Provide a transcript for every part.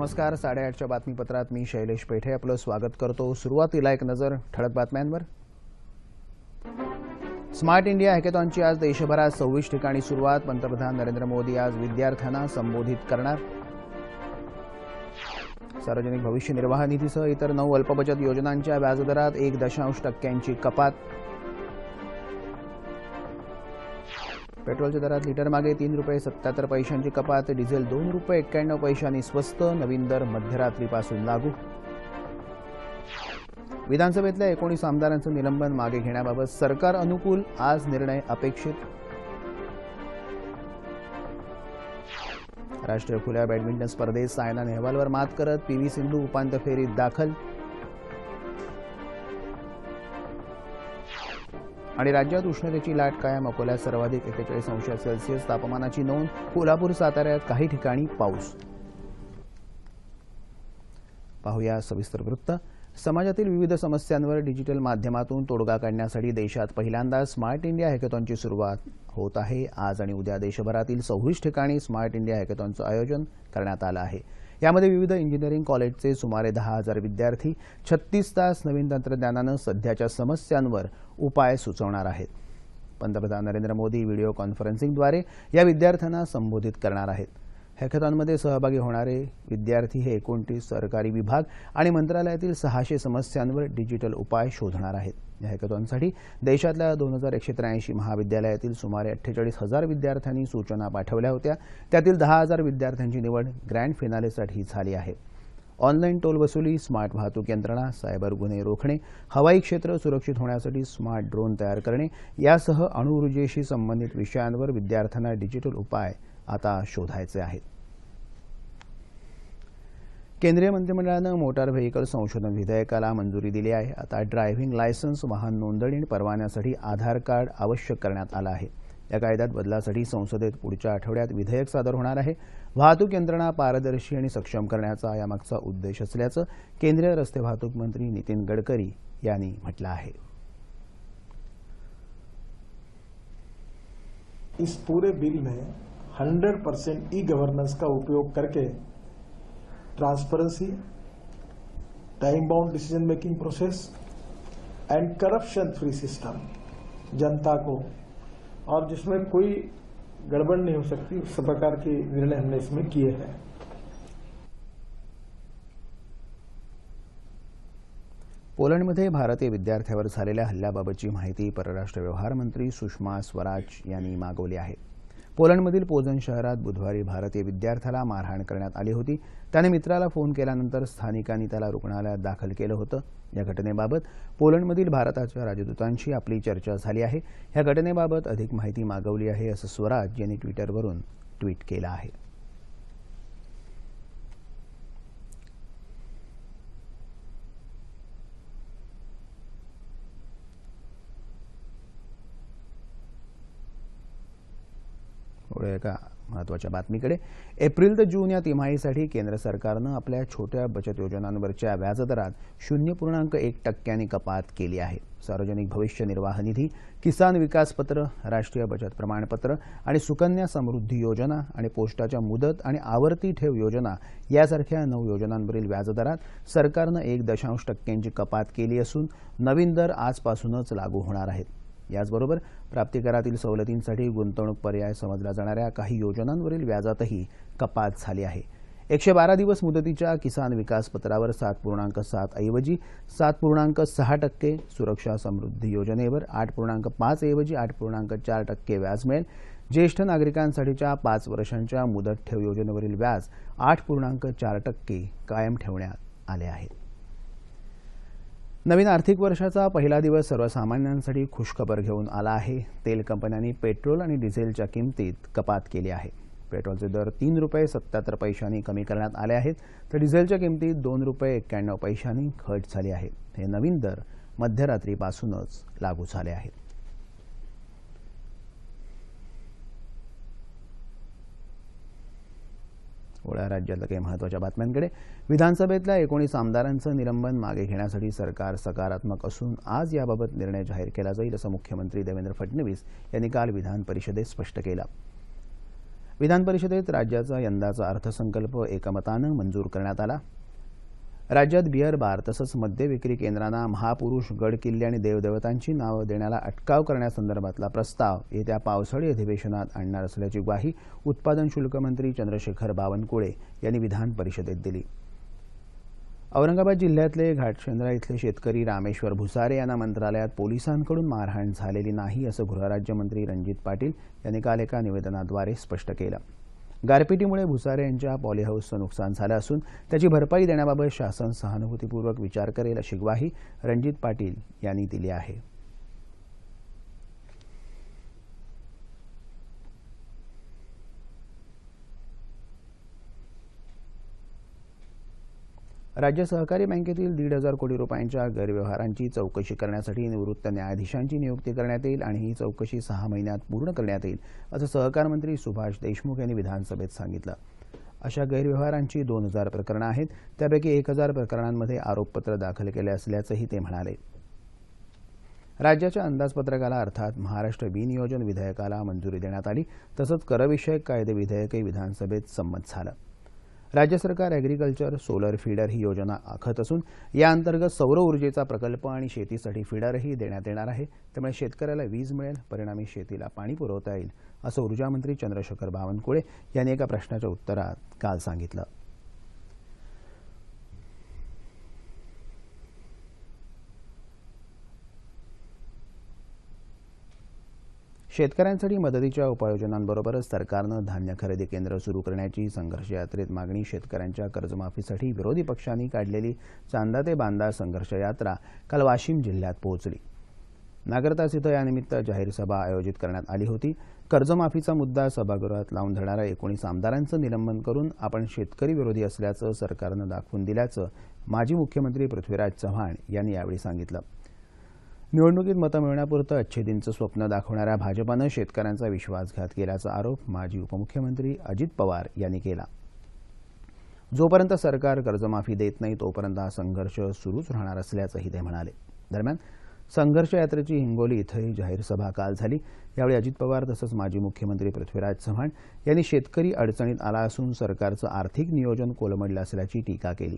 नमस्कार. 8:30च्या बातमीपत्रात मी शैलेश पेठे आपलं स्वागत करतो. सुरुवातीला एक नजर ठळक बातम्यांवर. स्मार्ट इंडिया हॅकेथॉनची आज देशभरात 26 ठिकाणी सुरुवात. पंतप्रधान नरेंद्र मोदी आज विद्यार्थ्यांना संबोधित करणार. सार्वजनिक भविष्य निर्वाह निधीसह इतर 9 अल्पबचत योजनांच्या व्याजदरात 1.0% कपात. पेट्रोलच्या दरात लिटरमागे 3 रुपये 77 पैशांची कपात. डिझेल 2 रुपये 91 पैशांनी स्वस्त. नवीन दर मध्यरात्रीपासून लागू. विधानसभेतल्या 19 आमदारांचं निलंबन मागे घेण्याबाबत सरकार अनुकूल. आज निर्णय अपेक्षित. राष्ट्रीय खुल्या बॅडमिंटन स्पर्धेत सायना नेहवालवर मात करत पीव्ही सिंधू उपांत्य फेरीत दाखल. आणि राज्यात उष्णतेची लाट कायम. अकोल्यात सर्वाधिक 41 अंश सेल्सिअस तापमानाची नोंद. कोल्हापूर साताऱ्यात काही ठिकाणी पाऊस. पाहूया सविस्तर वृत्त. समाजातील विविध समस्यांवर डिजिटल माध्यमातून तोडगा काढण्यासाठी देशात पहिल्यांदा स्मार्ट इंडिया हॅकेथॉनची सुरुवात होत आहे. आज आणि उद्या देशभरातील 26 ठिकाणी स्मार्ट इंडिया हॅकेथॉनचं आयोजन करण्यात आलं आहे. यामध्ये विविध इंजिनिअरिंग कॉलेजचे सुमारे 10,000 विद्यार्थी 36 तास नवीन तंत्रज्ञानानं सध्याच्या समस्यांवर उपाय सुचवणार आहेत. पंतप्रधान नरेंद्र मोदी व्हिडिओ कॉन्फरन्सिंगद्वारे या विद्यार्थ्यांना संबोधित करणार आहेत. हॅकेथॉनमध्ये सहभागी होणारे विद्यार्थी हे 29 सरकारी विभाग आणि मंत्रालयातील 600 समस्यांवर डिजिटल उपाय शोधणार आहेत. या हॅकेथॉनसाठी देशातल्या 2183 महाविद्यालयातील सुमारे 48,000 विद्यार्थ्यांनी सूचना पाठवल्या होत्या. त्यातील 10,000 विद्यार्थ्यांची निवड ग्रँड फिनालेसाठी झाली आहे. ऑनलाईन टोल वसुली, स्मार्ट वाहतूक यंत्रणा, सायबर गुन्हे रोखणे, हवाई क्षेत्र सुरक्षित होण्यासाठी स्मार्ट ड्रोन तयार करणे यासह अणुऊर्जेशी संबंधित विषयांवर विद्यार्थ्यांना डिजिटल उपाय आता शोधायचे आहेत. केंद्रीय मंत्रिमंडळानं मोटार व्हेइकल संशोधन विधेयकाला मंजुरी दिली आहे. आता ड्रायव्हिंग लायसन्स, वाहन नोंदणी आणि परवान्यासाठी आधार कार्ड आवश्यक करण्यात आलं आहे. या कायद्यात बदलासाठी संसदेत पुढच्या आठवड्यात विधेयक सादर होणार आहे. वाहतूक यंत्रणा पारदर्शी आणि सक्षम करण्याचा यामागचा उद्देश असल्याचं केंद्रीय रस्ते वाहतूक मंत्री नितीन गडकरी यांनी म्हटलं आहे. इस पूरे बिल में 100% ई गवर्नेंस का उपयोग करके transparency, time bound decision making process and corruption free system जनता को, और जिसमें कोई गड़बड़ नहीं हो सकती, उस प्रकार के निर्णय हमने इसमें किए हैं. पोलंडमध्ये भारतीय विद्यार्थ्यावर झालेल्या हल्ल्याबाबतची माहिती परराष्ट्र व्यवहार मंत्री सुषमा स्वराज यांनी मागवली आहे. पोलंडमधील पोझन शहरात बुधवारी भारतीय विद्यार्थ्याला मारहाण करण्यात आली होती. त्याने मित्राला फोन केल्यानंतर स्थानिकांनी त्याला रुग्णालयात दाखल केलं होतं. या घटनेबाबत पोलंडमधील भारताच्या राजदूतांशी आपली चर्चा झाली आहे. या घटनेबाबत अधिक माहिती मागवली आहे असं स्वराज यांनी ट्विटरवरून ट्विट केलं आहे. एका महत्त्वाच्या बातमीकडे. एप्रिल ते जून या तिमाहीसाठी केंद्र सरकारनं आपल्या छोट्या बचत योजनांवरच्या व्याजदरात 0.1% कपात केली आहे. सार्वजनिक भविष्य निर्वाह निधी, किसान विकास पत्र, राष्ट्रीय बचत प्रमाणपत्र आणि सुकन्या समृद्धी योजना आणि पोस्टाच्या मुदत आणि आवर्ती ठेव योजना यासारख्या 9 योजनांवरील व्याजदरात सरकारनं 1.0% कपात केली असून नवीन दर आजपासूनच लागू होणार आहेत. याचबरोबर प्राप्तिकरातील सवलतींसाठी गुंतवणूक पर्याय समजल्या जाणाऱ्या काही योजनांवरील व्याजातही कपात झाली आहे. 112 दिवस मुदतीच्या किसान विकास पत्रावर 7.7 ऐवजी 7.6%, सुरक्षा समृद्धी योजनेवर 8.5 ऐवजी 8.4% व्याज मिळेल. ज्येष्ठ नागरिकांसाठीच्या 5 वर्षांच्या मुदत ठेव योजनेवरील व्याज 8.4% कायम ठेवण्यात आले आहे. नवीन आर्थिक वर्षाचा पहिला दिवस सर्वसामान्यांसाठी खुशखबर घेऊन आला आहे. तेल कंपन्यांनी पेट्रोल आणि डिझेलच्या किमतीत कपात केली आहे. पेट्रोलचे दर 3 रुपये 77 पैशांनी कमी करण्यात आले आहेत, तर डिझेलच्या किमतीत 2 रुपये 91 पैशांनी घट झाली आहे. हे नवीन दर मध्यरात्रीपासूनच लागू झाले आहेत. ओळा राज्यातल्या काही महत्त्वाच्या बातम्यांकडे. विधानसभेतल्या 19 आमदारांचं निलंबन मागे घेण्यासाठी सरकार सकारात्मक असून आज याबाबत निर्णय जाहीर केला जाईल असं मुख्यमंत्री देवेंद्र फडणवीस यांनी काल विधान परिषदेत स्पष्ट केलं. विधान परिषदेत राज्याचा यंदाचा अर्थसंकल्प एकमतानं मंजूर करण्यात आला. राज्यात बिअर बार तसंच मद्य विक्री केंद्रांना महापुरुष, गड किल्ले आणि देवदेवतांची नावं देण्याला अटकाव करण्यासंदर्भातला प्रस्ताव येत्या पावसाळी अधिवेशनात आणणार असल्याची ग्वाही उत्पादन शुल्क मंत्री चंद्रशेखर बावनकुळे यांनी विधान परिषदेत दिली. औरंगाबाद जिल्ह्यातले घाटशेंद्रा इथले शेतकरी रामेश्वर भुसारे यांना मंत्रालयात पोलिसांकडून मारहाण झालेली नाही असं गृहराज्यमंत्री रणजित पाटील यांनी काल एका निवेदनाद्वारे स्पष्ट केलं. गारपिटीमुळे भुसारे यांच्या पॉलीहाऊसचं नुकसान झालं असून त्याची भरपाई देण्याबाबत शासन सहानुभूतीपूर्वक विचार करेल अशी ग्वाही रणजित पाटील यांनी दिली आहे. राज्य सहकारी बँकेतील 1,500 कोटी रुपयांच्या गैरव्यवहारांची चौकशी करण्यासाठी निवृत्त न्यायाधीशांची नियुक्ती करण्यात येईल आणि ही चौकशी 6 महिन्यात पूर्ण करण्यात येईल असं सहकार मंत्री सुभाष देशमुख यांनी विधानसभेत सांगितलं. अशा गैरव्यवहारांची 2,000 प्रकरणं आहेत. त्यापैकी 1,000 प्रकरणांमध्ये आरोपपत्र दाखल केले असल्याचंही ते म्हणाले. राज्याच्या अंदाजपत्रकाला अर्थात महाराष्ट्र विनियोजन विधेयकाला मंजुरी देण्यात आली. तसंच करविषयक कायदे विधेयकही विधानसभेत संमत झालं. राज्य सरकार ॲग्रिकल्चर सोलर फीडर ही योजना आखत असून या अंतर्गत सौर ऊर्जेचा प्रकल्प आणि शेतीसाठी फीडरही देण्यात येणार आहे. त्यामुळे शेतकऱ्याला वीज मिळेल, परिणामी शेतीला पाणी पुरवता येईल असं ऊर्जामंत्री चंद्रशेखर बावनकुळे यांनी एका प्रश्नाच्या उत्तरात काल सांगितलं. शेतकऱ्यांसाठी मदतीच्या उपाययोजनांबरोबरच सरकारनं धान्य खरेदी केंद्र सुरू करण्याची संघर्ष यात्रेत मागणी शेतकऱ्यांच्या कर्जमाफीसाठी विरोधी पक्षांनी काढलेली चांदा ते बांदा संघर्ष यात्रा काल वाशिम जिल्ह्यात पोहोचली. नागरतास इथं यानिमित्त जाहीर सभा आयोजित करण्यात आली होती. कर्जमाफीचा मुद्दा सभागृहात लावून धरणाऱ्या 19 आमदारांचं निलंबन करून आपण शेतकरी विरोधी असल्याचं सरकारनं दाखवून दिल्याचं माजी मुख्यमंत्री पृथ्वीराज चव्हाण यांनी यावेळी सांगितलं. निवडणुकीत मतं मिळवण्यापुरतं अच्छेदींचं स्वप्न दाखवणाऱ्या भाजपानं शेतकऱ्यांचा विश्वासघात केल्याचा आरोप माजी उपमुख्यमंत्री अजित पवार यांनी केला. जोपर्यंत सरकार कर्जमाफी देत नाही तोपर्यंत हा संघर्ष सुरूच राहणार असल्याचंही ते म्हणाले. दरम्यान संघर्ष यात्रेची हिंगोली इथंही जाहीर सभा काल झाली. यावेळी अजित पवार तसंच माजी मुख्यमंत्री पृथ्वीराज चव्हाण यांनी शेतकरी अडचणीत आला असून सरकारचं आर्थिक नियोजन कोलमडलं असल्याची टीका केली.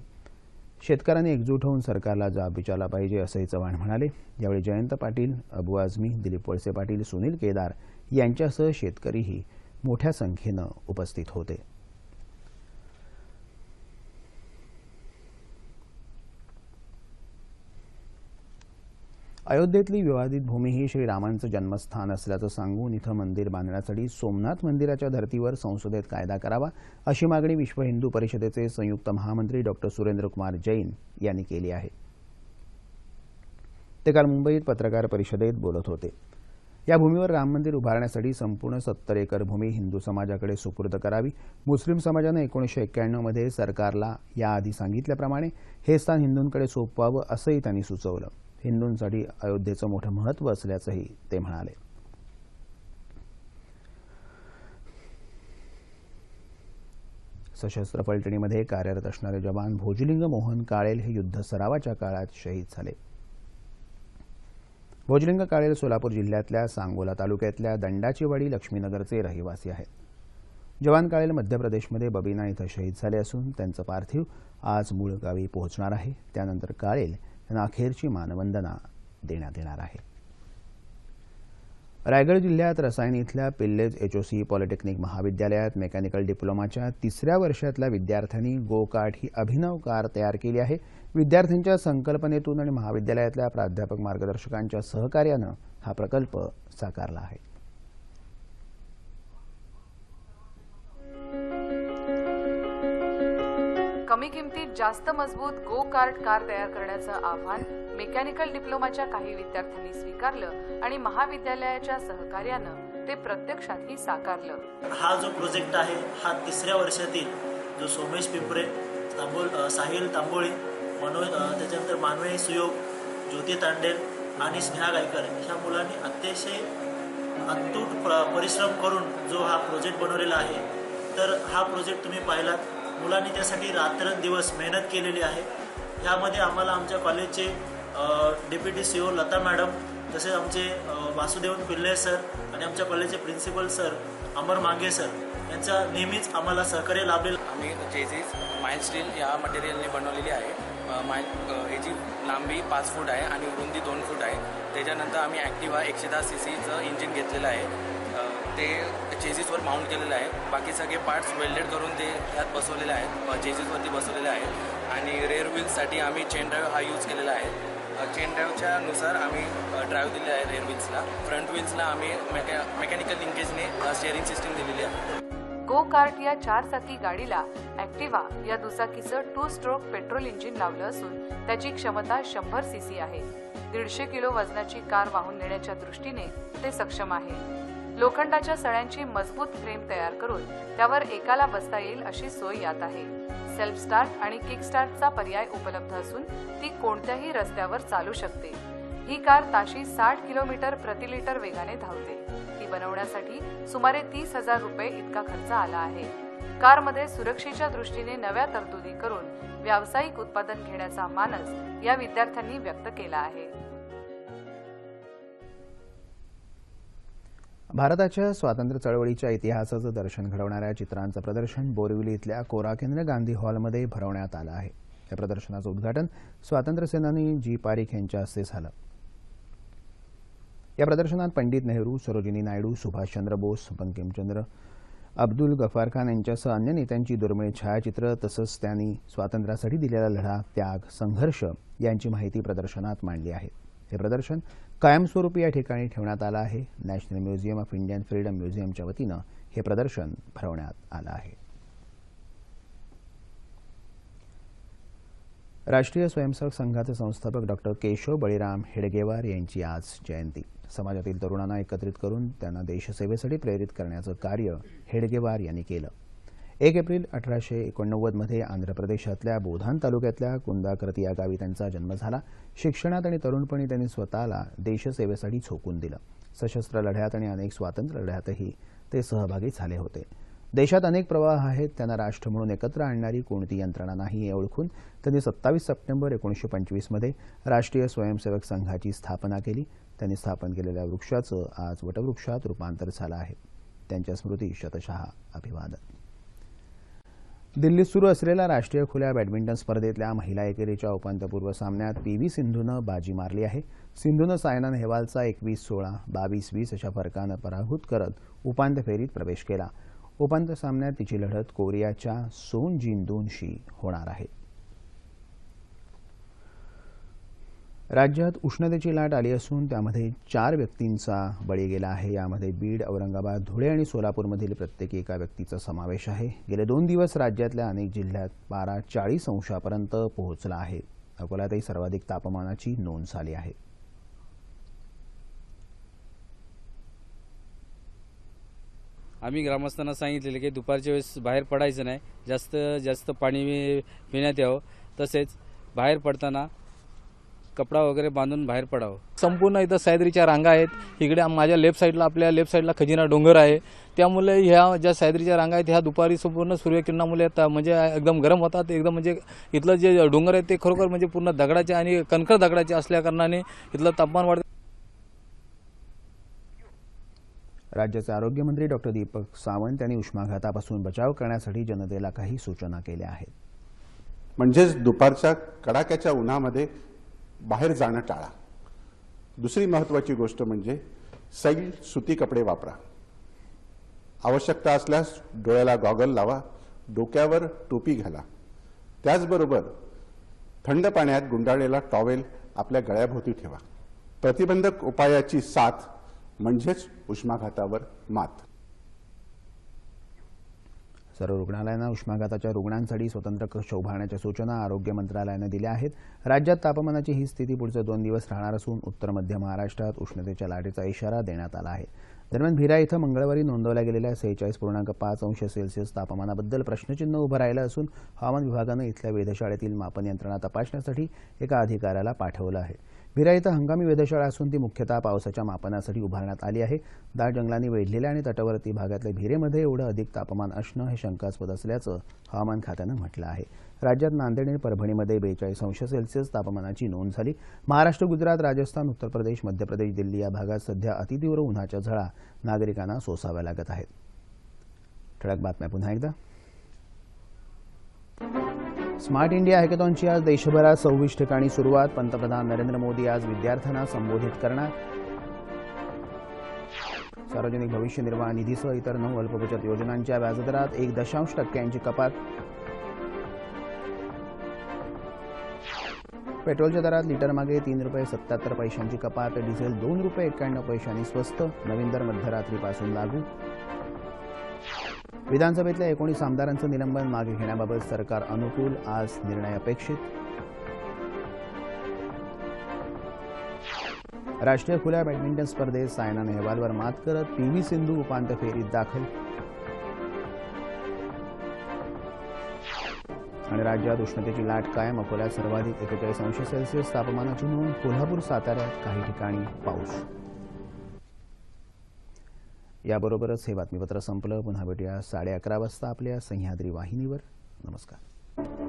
शेतकऱ्यांनी एकजूट होऊन सरकारला जाब विचारला पाहिजे असंही चव्हाण म्हणाले. यावेळी जयंत पाटील, अबू आझमी, दिलीप वळसे पाटील, सुनील केदार यांच्यासह शेतकरीही मोठ्या संख्येनं उपस्थित होते. अयोध्येतली विवादित भूमी ही श्रीरामांचं जन्मस्थान असल्याचं सांगून इथं मंदिर बांधण्यासाठी सोमनाथ मंदिराच्या धर्तीवर संसदेत कायदा करावा अशी मागणी विश्व हिंदू परिषदेचे संयुक्त महामंत्री डॉ. सुरेंद्रकुमार जैन यांनी केली आहे. ते काल मुंबईत पत्रकार परिषदेत बोलत होते. या भूमीवर राम मंदिर उभारण्यासाठी संपूर्ण 70 एकर भूमी हिंदू समाजाकडे सुपूर्द करावी. मुस्लिम समाजानं 1991 मध्ये सरकारला याआधी सांगितल्याप्रमाणे हे स्थान हिंदूंकडे सोपवावं असंही त्यांनी सुचवलं. हिंदूंसाठी अयोध्येचं मोठं महत्त्व असल्याचंही ते म्हणाले. सशस्त्र फलटणीमध्ये कार्यरत असणारे जवान भोजलिंग मोहन काळेल हे युद्ध सरावाच्या काळात शहीद झाले. भोजलिंग काळेल सोलापूर जिल्ह्यातल्या सांगोला तालुक्यातल्या दंडाचीवाडी लक्ष्मीनगरचे रहिवासी आहेत. जवान काळेल मध्य प्रदेशमध्ये बबिना इथं शहीद झाले असून त्यांचं पार्थिव आज मूळ गावी पोहोचणार आहे. त्यानंतर काळेल यांना अखेरची मानवंदना देण्यात येणार आहे. रायगड जिल्ह्यात रसायन इथल्या पिल्लेज HOC पॉलिटेक्निक महाविद्यालयात मेकॅनिकल डिप्लोमाच्या 3ऱ्या वर्षातल्या विद्यार्थ्यांनी गो कार्ट ही अभिनव कार तयार केली आहे. विद्यार्थ्यांच्या संकल्पनेतून आणि महाविद्यालयातल्या प्राध्यापक मार्गदर्शकांच्या सहकार्यानं हा प्रकल्प साकारला आहे. कमी किमतीत जास्त मजबूत गो कार्ट कार तयार करण्याचं आव्हान मेकॅनिकल डिप्लोमाच्या काही विद्यार्थ्यांनी स्वीकारलं आणि महाविद्यालयाच्या सहकार्यानं ते प्रत्यक्षातही साकारलं. हा जो प्रोजेक्ट आहे हा 3ऱ्या वर्षातील जो सोमेश पिंपरे, साहिल तांबोळी, त्याच्यानंतर मानवी सुयोग, ज्योती तांडेल आणि स्नेहा गायकर ह्या मुलांनी अतिशय अतूट परिश्रम करून जो हा प्रोजेक्ट बनवलेला आहे. तर हा प्रोजेक्ट तुम्ही पाहिलात, मुलांनी त्यासाठी रात्रंदिवस मेहनत केलेली आहे. यामध्ये आम्हाला आमच्या कॉलेजचे डेप्युटी CEO लता मॅडम, तसेच आमचे वासुदेवन पिल्ले सर आणि आमच्या कॉलेजचे प्रिन्सिपल सर अमर मांगे सर यांचा नेहमीच आम्हाला सहकार्य लाभेल. आम्ही जेजीस माइल स्टील या मटेरियलने बनवलेली आहे. याची लांबी 5 फूट आहे आणि रुंदी 2 फूट आहे. त्याच्यानंतर आम्ही ॲक्टिवा 110 सीसीचं इंजिन घेतलेलं आहे. ते चेजिसवर माउंट केलेलं आहे. बाकी सगळे पार्ट्स वेल्डेड करून ते त्यात बसवलेले आहेत, चेजिसवरती बसवलेले आहेत. आणि रेअर व्हील्ससाठी आम्ही चेन ड्राईव्ह हा यूज केलेला आहे. चेन ड्राईव्हच्या नुसार आम्ही ड्राईव्ह दिले आहे रेअर व्हील्सला. फ्रंट व्हील्सला आम्ही मेकॅनिकल लिंकेजने स्टिअरिंग सिस्टीम दिलेली आहे. गो कार्ट या 4 चाकी गाडीला ॲक्टिवा या दुचाकीचं 2 स्ट्रोक पेट्रोल इंजिन लावलं असून त्याची क्षमता 100 सीसी आहे. 150 किलो वजनाची कार वाहून नेण्याच्या दृष्टीने ते सक्षम आहे. लोखंडाच्या सळ्यांची मजबूत फ्रेम तयार करून त्यावर एकाला बसता येईल अशी सोय यात आहे. सेल्फ स्टार्ट आणि किक स्टार्टचा पर्याय उपलब्ध असून ती कोणत्याही रस्त्यावर चालू शकते. ही कार ताशी 60 किलोमीटर प्रति लिटर वेगाने धावते. ती बनवण्यासाठी सुमारे 30,000 रुपये इतका खर्च आला आहे. कारमध्ये सुरक्षेच्या दृष्टीने नव्या तरतुदी करून व्यावसायिक उत्पादन घेण्याचा मानस या विद्यार्थ्यांनी व्यक्त केला आहे. भारताच्या स्वातंत्र्य चळवळीच्या इतिहासाचं दर्शन घडवणाऱ्या चित्रांचं प्रदर्शन बोरिवली इथल्या कोरा केंद्र गांधी हॉलमध्ये भरवण्यात आलं आहे. या प्रदर्शनाचं उद्घाटन स्वातंत्र्य सेनानी जी पारिख यांच्या हस्ते झालं. या प्रदर्शनात पंडित नेहरू, सरोजिनी नायडू, सुभाषचंद्र बोस, बंकिमचंद्र, अब्दुल गफार खान यांच्यासह अन्य नेत्यांची दुर्मिळ छायाचित्र तसंच त्यांनी स्वातंत्र्यासाठी दिलेला लढा, त्याग, संघर्ष यांची माहिती प्रदर्शनात मांडली आहे. हे प्रदर्शन कायमस्वरूपी या ठिकाणी ठेवण्यात आलं आहे. National museum of Indian freedom म्युझियमच्या वतीनं हे प्रदर्शन भरवण्यात आलं आहे. राष्ट्रीय स्वयंसेवक संघाचे संस्थापक डॉक्टर केशव बळीराम हेडगेवार यांची आज जयंती. समाजातील तरुणांना एकत्रित करून त्यांना देशसेवेसाठी प्रेरित करण्याचं कार्य हेडगेवार यांनी केलं. 1 एप्रिल 1889 मध्ये आंध्र प्रदेशातल्या बोधान तालुक्यातल्या कुंदाकर्ती या गावी त्यांचा जन्म झाला. शिक्षणात आणि तरुणपणी त्यांनी स्वतःला देशसेवेसाठी झोकून दिलं. सशस्त्र लढ्यात आणि अनेक स्वातंत्र्य लढ्यातही ते सहभागी झाले होते. देशात अनेक प्रवाह आहेत, त्यांना राष्ट्र म्हणून एकत्र आणणारी कोणती यंत्रणा नाही हे ओळखून त्यांनी 27 सप्टेंबर 1925 मध्ये राष्ट्रीय स्वयंसेवक संघाची स्थापना केली. त्यांनी स्थापन केलेल्या वृक्षाचं आज वटवृक्षात रूपांतर झालं आहे. त्यांच्या स्मृती शतशः अभिवादन. दिल्लीत सुरू असलेल्या राष्ट्रीय खुल्या बॅडमिंटन स्पर्धेतल्या महिला एकेरीच्या उपांत्यपूर्व सामन्यात पीव्ही सिंधूनं बाजी मारली आहे. सिंधूनं सायना नेहवालचा 21-16, 22-20 अशा फरकानं पराभूत करत उपांत्य फेरीत प्रवेश केला. उपांत्य सामन्यात तिची लढत कोरियाच्या सोन जिन-दूनशी होणार आहे. राज्यात उष्णतेची लाट आली असून त्यामध्ये 4 व्यक्तींचा बळी गेला आहे. यामध्ये बीड, औरंगाबाद, धुळे आणि सोलापूरमधील प्रत्येकी एका व्यक्तीचा समावेश आहे. गेले 2 दिवस राज्यातल्या अनेक जिल्ह्यात पारा 40 अंशापर्यंत पोहोचला आहे. अकोल्यातही सर्वाधिक तापमानाची नोंद झाली आहे. आम्ही ग्रामस्थांना सांगितलेले की दुपारच्या वेळेस बाहेर पडायचं नाही, जास्त पाणी पिण्यात यावं, तसेच बाहेर पडताना कपडा वगैरे बांधून बाहेर पडावं. संपूर्ण इथं सह्याद्रीच्या रांगा आहेत. इकडे माझ्या आपल्या लेफ्ट साईडला खजिना डोंगर आहे. त्यामुळे ह्या ज्या सह्याद्रीच्या रांगा आहेत ह्या दुपारी संपूर्ण सूर्यकिरणामुळे म्हणजे एकदम गरम होतात. एकदम म्हणजे इथलं जे डोंगर आहेत ते खरोखर म्हणजे पूर्ण दगडाचे आणि कणखर दगडाचे असल्या कारणाने इथलं तापमान वाढतं. राज्याचे आरोग्यमंत्री डॉक्टर दीपक सावंत यांनी उष्माघातापासून बचाव करण्यासाठी जनतेला काही सूचना केल्या आहेत. म्हणजेच दुपारच्या कडाक्याच्या उन्हामध्ये बाहेर जाणं टाळा. दुसरी महत्त्वाची गोष्ट म्हणजे सैल सुती कपडे वापरा. आवश्यकता असल्यास डोळ्याला गॉगल लावा, डोक्यावर टोपी घाला. त्याचबरोबर थंड पाण्यात गुंडाळलेला टॉवेल आपल्या गळ्याभोवती ठेवा. प्रतिबंधक उपायाची साथ म्हणजेच उष्माघातावर मात. सर्व रुग्णालयांना उष्माघाताच्या रुग्णांसाठी स्वतंत्र कक्ष उभारण्याच्या सूचना आरोग्य मंत्रालयानं दिल्या आहेत. राज्यात तापमानाची ही स्थिती पुढचे 2 दिवस राहणार असून उत्तर मध्य महाराष्ट्रात उष्णतेच्या लाटेचा इशारा देण्यात आला आहे. दरम्यान भिरा इथं मंगळवारी नोंदवल्या गेलेल्या 46.5 अंश सेल्सिअस तापमानाबद्दल प्रश्नचिन्ह उभं राहिलं असून हवामान विभागानं इथल्या वेधशाळेतील मापन यंत्रणा तपासण्यासाठी एका अधिकाऱ्याला पाठवलं आहे. भिरा इथं हंगामी वेधशाळा असून ती मुख्यतः पावसाच्या मापनासाठी उभारण्यात आली आहे. दाट जंगलांनी वेढलेल्या आणि तटवर्ती भागातल्या भिरेमध्ये एवढं अधिक तापमान असणं हे शंकास्पद असल्याचं हवामान खात्यानं म्हटलं आहे. राज्यात नांदेड आणि परभणीमध्ये 42 अंश सेल्सिअस तापमानाची नोंद झाली. महाराष्ट्र, गुजरात, राजस्थान, उत्तर प्रदेश, मध्य प्रदेश, दिल्ली या भागात सध्या अतितीव्र उन्हाच्या झळा नागरिकांना सोसाव्या लागत आहेत. ठळक बातम्या पुन्हा एकदा. स्मार्ट इंडिया हॅकेथॉनची आज देशभरात 26 ठिकाणी सुरुवात. पंतप्रधान नरेंद्र मोदी आज विद्यार्थ्यांना संबोधित करणार. सार्वजनिक भविष्य निर्वाह निधीसह इतर 9 अल्पबचत योजनांच्या व्याजदरात 1.0% कपात. पेट्रोलच्या दरात लिटरमागे ₹3.77 कपात. डिझेल ₹2.91 स्वस्त. नवीन दर मध्यरात्रीपासून लागू. विधानसभेतल्या 19 आमदारांचं निलंबन मागे घेण्याबाबत सरकार अनुकूल. आज निर्णय अपेक्षित. राष्ट्रीय खुल्या बॅडमिंटन स्पर्धेत सायना नेहवालवर मात करत पी.व्ही. सिंधू उपांत्य फेरीत दाखल. आणि राज्यात उष्णतेची लाट कायम. अकोल्यात सर्वाधिक 41°C तापमानाची नोंद. कोल्हापूर, साताऱ्यात काही ठिकाणी पाऊस. याबरोबरच हे बातमीपत्र संपलं. पुन्हा भेटूया 11:30 वाजता आपल्या सह्याद्री वाहिनीवर. नमस्कार.